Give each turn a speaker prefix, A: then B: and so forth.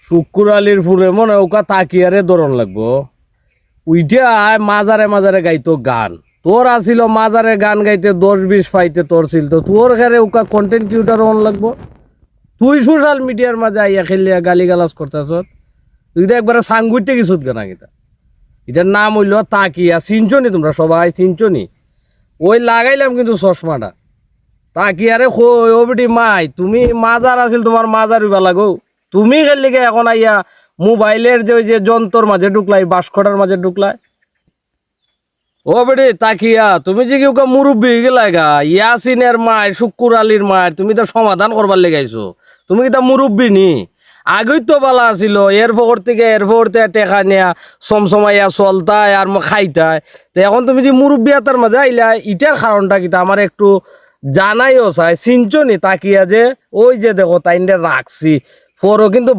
A: শুক্কুর আলীর ফুলে মনে ওকা তাকিয়ারে দরণ লাগবো উইটা মাজারে মাজারে গাইতো গান তোর আসিল মাজারে গান গাইতে 10-20 পাইতে তোর ছিল তো তোর ঘরে ওকা কন্টেন্ট কিউটার অন লাগবো তুই সোশ্যাল মিডিয়ার মাঝে আইয়া খেলিয়া গালি গালাজ করতেছ তুই তো একবারে সাংগুইতে কিছুত গানা গীতা এটার নাম হইল তাকিয়া চিনছনি তোমরা সবাই চিনছনি ওই লাগাইলাম কিন্তু চশমাটা তাকিয়ারে কই ও বেটি মাই তুমি মাজার আছিল তোমার মাজার উইবা লাগো তুমি খেললি গে এখন আইয়া মোবাইলের যে ওই যে যন্ত্রর মাঝে ঢুকলাই বাসকটার মাঝে ঢুকলাই ও বেটি তাকিয়া তুমি যে কেউ মুরব্বী গেলাই গা ইয়াসিনের মায়ের শুক্কুর আলীর মায়ের তুমি তো সমাধান করবার লেগাইছো তুমি কি তা মুরব্বী নি আগেই তো বালা আছিল এরপর থেকে টেকা নেয়া সমসমাইয়া চলতায় আর খাইতায় তো এখন তুমি যে মুরব্বী হাতার মাঝে আইলা ইটার কারণটা কিতা আমার একটু জানাইও চাই চিনছো নি তাকিয়া যে ওই যে দেখো তাইন্ডে রাখছি পরও কিন্তু